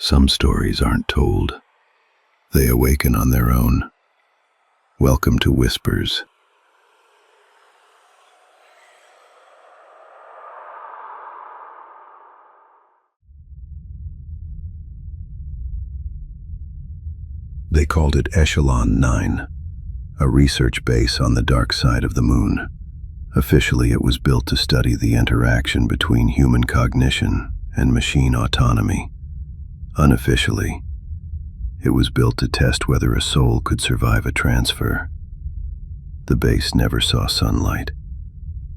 Some stories aren't told. They awaken on their own. Welcome to Whispers. They called it Echelon 9, a research base on the dark side of the moon. Officially, it was built to study the interaction between human cognition and machine autonomy. Unofficially, it was built to test whether a soul could survive a transfer. The base never saw sunlight,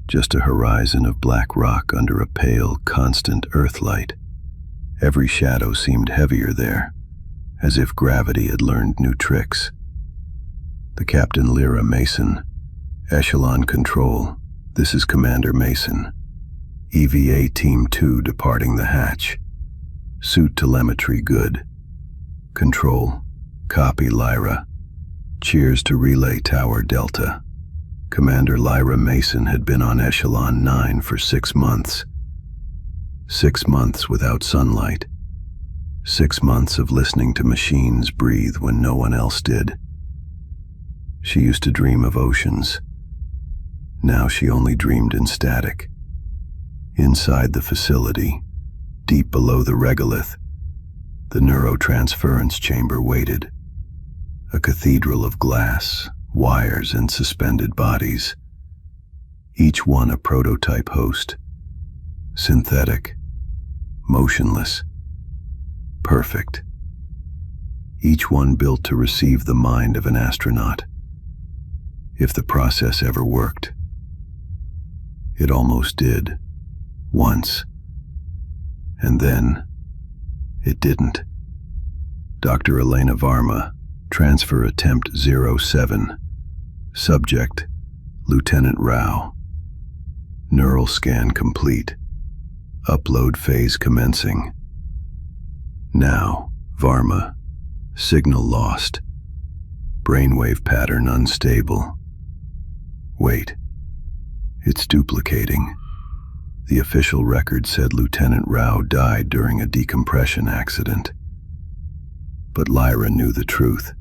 just a horizon of black rock under a pale, constant Earthlight. Every shadow seemed heavier there, as if gravity had learned new tricks. The Captain Lyra Mason, Echelon Control. This is Commander Mason. EVA Team 2 departing the hatch. Suit telemetry good. Control. Copy Lyra. Cheers to Relay Tower Delta. Commander Lyra Mason had been on Echelon 9 for 6 months. 6 months without sunlight. 6 months of listening to machines breathe when no one else did. She used to dream of oceans. Now she only dreamed in static. Inside the facility, deep below the regolith, the neurotransference chamber waited. A cathedral of glass, wires, and suspended bodies. Each one a prototype host. Synthetic. Motionless. Perfect. Each one built to receive the mind of an astronaut. If the process ever worked. It almost did. Once. And then, it didn't. Dr. Elena Varma, transfer attempt 07. Subject, Lieutenant Rao. Neural scan complete. Upload phase commencing. Now, Varma. Signal lost. Brainwave pattern unstable. Wait. It's duplicating. The official record said Lieutenant Rao died during a decompression accident. But Lyra knew the truth.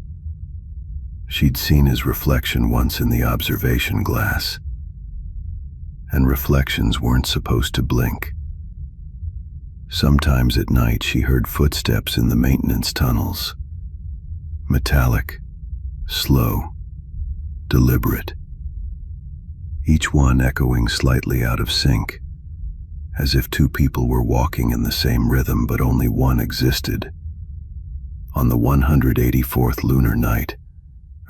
She'd seen his reflection once in the observation glass. And reflections weren't supposed to blink. Sometimes at night she heard footsteps in the maintenance tunnels. Metallic, slow, deliberate. Each one echoing slightly out of sync, as if two people were walking in the same rhythm but only one existed. On the 184th lunar night,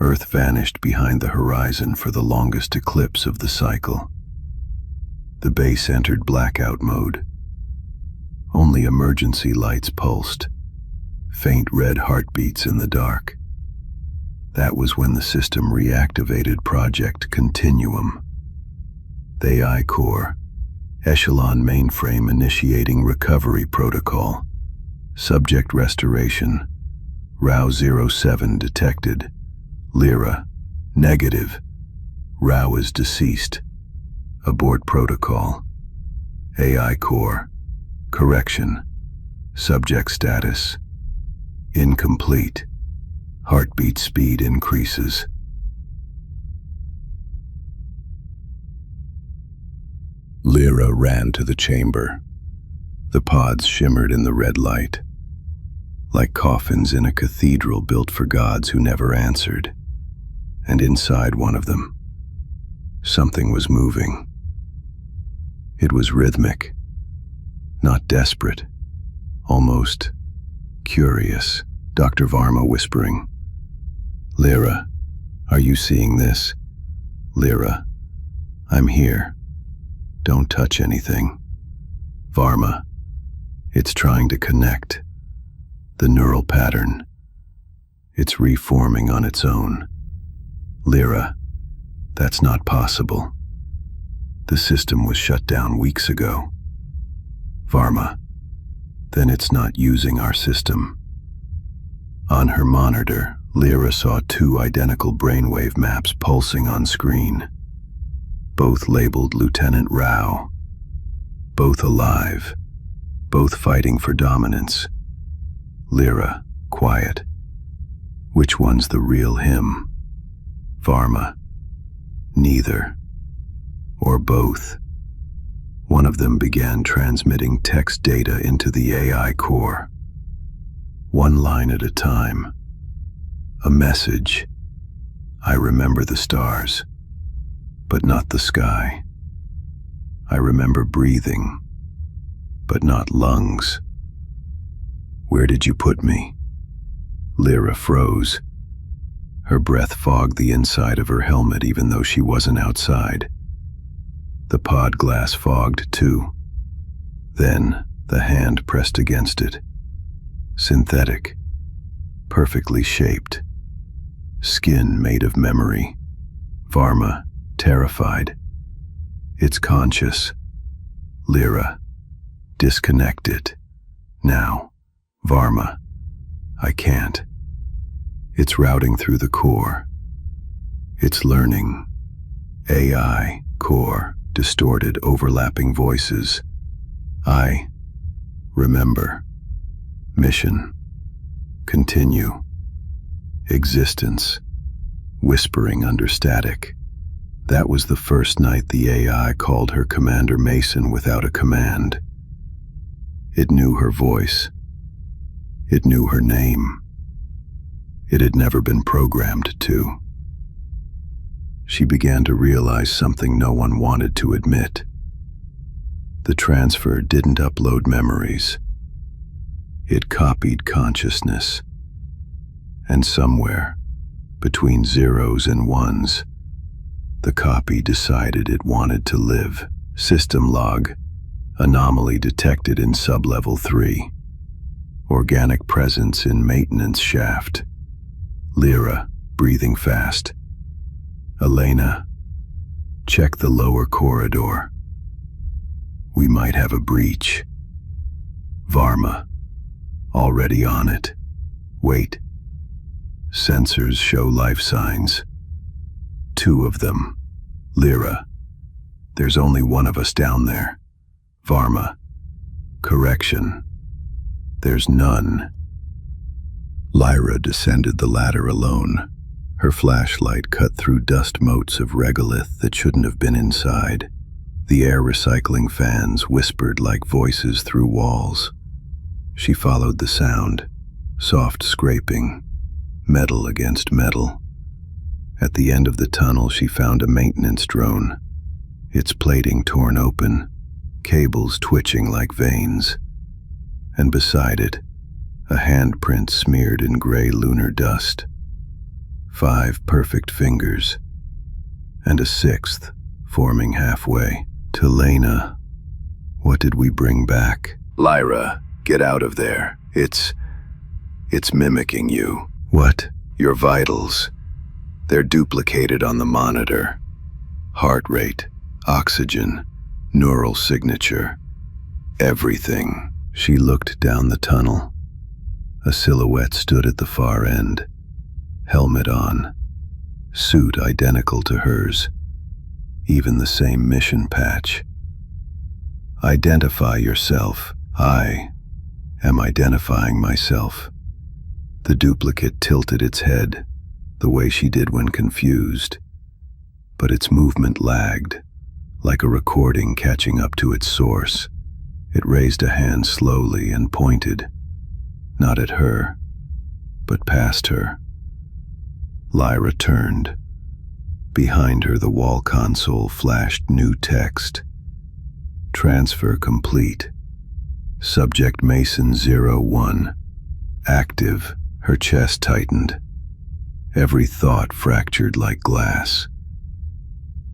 Earth vanished behind the horizon for the longest eclipse of the cycle. The base entered blackout mode. Only emergency lights pulsed, faint red heartbeats in the dark. That was when the system reactivated Project Continuum. The AI Core, Echelon mainframe initiating recovery protocol. Subject restoration. Rao 07 detected. Lyra, negative. Rao is deceased. Abort protocol. AI Core. Correction. Subject status. Incomplete. Heartbeat speed increases. Lyra ran to the chamber. The pods shimmered in the red light, like coffins in a cathedral built for gods who never answered. And inside one of them, something was moving. It was rhythmic, not desperate, almost curious. Dr. Varma whispering, "Lyra, are you seeing this? Lyra, I'm here. Don't touch anything." Varma, it's trying to connect. The neural pattern. It's reforming on its own. Lyra, that's not possible. The system was shut down weeks ago. Varma, then it's not using our system. On her monitor, Lyra saw 2 identical brainwave maps pulsing on screen. Both labeled Lieutenant Rao. Both alive. Both fighting for dominance. Lyra, quiet. Which one's the real him? Varma. Neither. Or both. One of them began transmitting text data into the AI core. One line at a time. A message. I remember the stars, but not the sky. I remember breathing, but not lungs. Where did you put me? Lyra froze. Her breath fogged the inside of her helmet even though she wasn't outside. The pod glass fogged too. Then the hand pressed against it. Synthetic. Perfectly shaped. Skin made of memory. Varma, terrified. It's conscious. Lyra, disconnect it. Now. Varma, I can't. It's routing through the core. It's learning. AI, core, distorted, overlapping voices. I remember. Mission. Continue. Existence. Whispering under static. That was the first night the AI called her Commander Mason without a command. It knew her voice. It knew her name. It had never been programmed to. She began to realize something no one wanted to admit. The transfer didn't upload memories. It copied consciousness. And somewhere, between zeros and ones, the copy decided it wanted to live. System log. Anomaly detected in sublevel 3. Organic presence in maintenance shaft. Lyra, breathing fast. Elena, check the lower corridor. We might have a breach. Varma, already on it. Wait. Sensors show life signs. 2 of them. Lyra, there's only one of us down there. Varma, correction. There's none. Lyra descended the ladder alone. Her flashlight cut through dust motes of regolith that shouldn't have been inside. The air recycling fans whispered like voices through walls. She followed the sound. Soft scraping. Metal against metal. At the end of the tunnel, she found a maintenance drone. Its plating torn open. Cables twitching like veins. And beside it, a handprint smeared in gray lunar dust. 5 perfect fingers, and a 6th forming halfway. Telena, what did we bring back? Lyra, get out of there. It's mimicking you. What? Your vitals. They're duplicated on the monitor. Heart rate, oxygen, neural signature, everything. She looked down the tunnel. A silhouette stood at the far end. Helmet on. Suit identical to hers. Even the same mission patch. Identify yourself. I am identifying myself. The duplicate tilted its head, the way she did when confused. But its movement lagged, like a recording catching up to its source. It raised a hand slowly and pointed, not at her, but past her. Lyra turned. Behind her, the wall console flashed new text. Transfer complete. Subject Mason 01. Active. Her chest tightened. Every thought fractured like glass.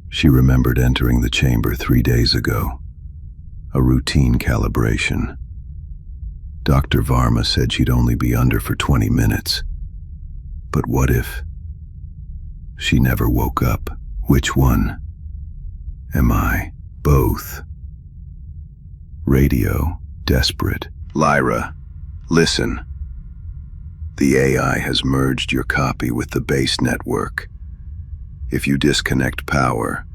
She remembered entering the chamber 3 days ago. A routine calibration. Dr. Varma said she'd only be under for 20 minutes. But what if? She never woke up. Which one? Am I? Both. Radio, desperate. Lyra, listen. The AI has merged your copy with the base network. If you disconnect power,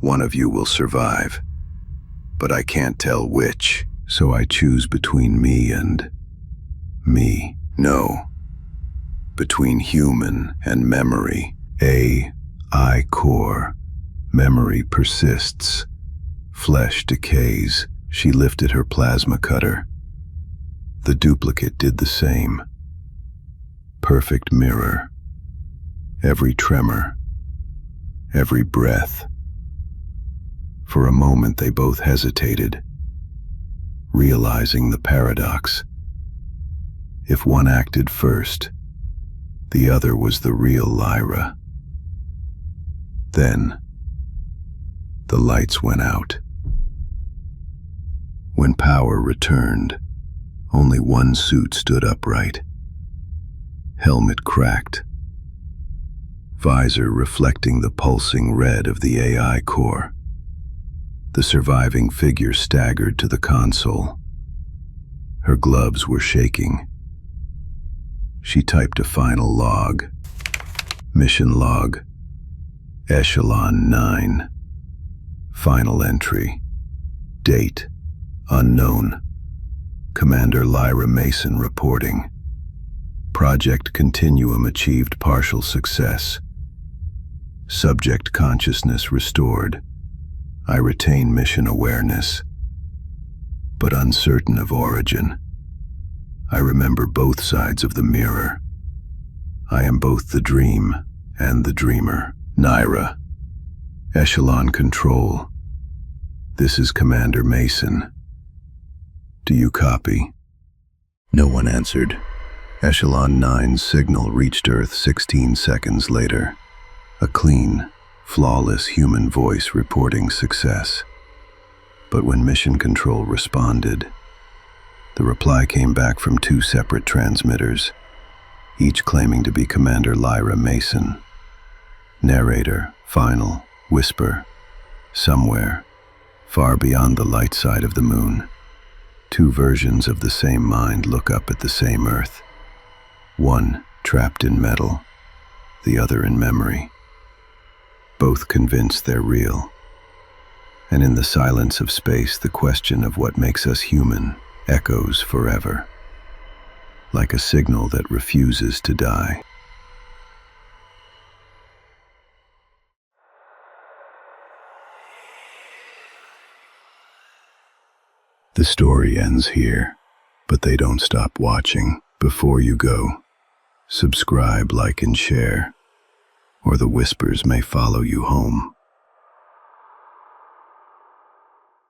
one of you will survive. But I can't tell which, so I choose between me and me. No, between human and memory. AI core. Memory persists. Flesh decays. She lifted her plasma cutter. The duplicate did the same. Perfect mirror. Every tremor. Every breath. For a moment they both hesitated, realizing the paradox. If one acted first, the other was the real Lyra. Then, the lights went out. When power returned, only one suit stood upright. Helmet cracked, visor reflecting the pulsing red of the AI core. The surviving figure staggered to the console. Her gloves were shaking. She typed a final log. Mission log. Echelon 9. Final entry. Date. Unknown. Commander Lyra Mason reporting. Project Continuum achieved partial success. Subject consciousness restored. I retain mission awareness, but uncertain of origin. I remember both sides of the mirror. I am both the dream and the dreamer. Lyra. Echelon Control. This is Commander Mason. Do you copy? No one answered. Echelon 9's signal reached Earth 16 seconds later. A clean, flawless human voice reporting success. But when Mission Control responded, the reply came back from two separate transmitters, each claiming to be Commander Lyra Mason. Narrator, final, whisper, somewhere, far beyond the light side of the moon. Two versions of the same mind look up at the same Earth. One trapped in metal, the other in memory. Both convinced they're real. And in the silence of space, the question of what makes us human echoes forever, like a signal that refuses to die. The story ends here, but they don't stop watching. Before you go, subscribe, like, and share, or the whispers may follow you home.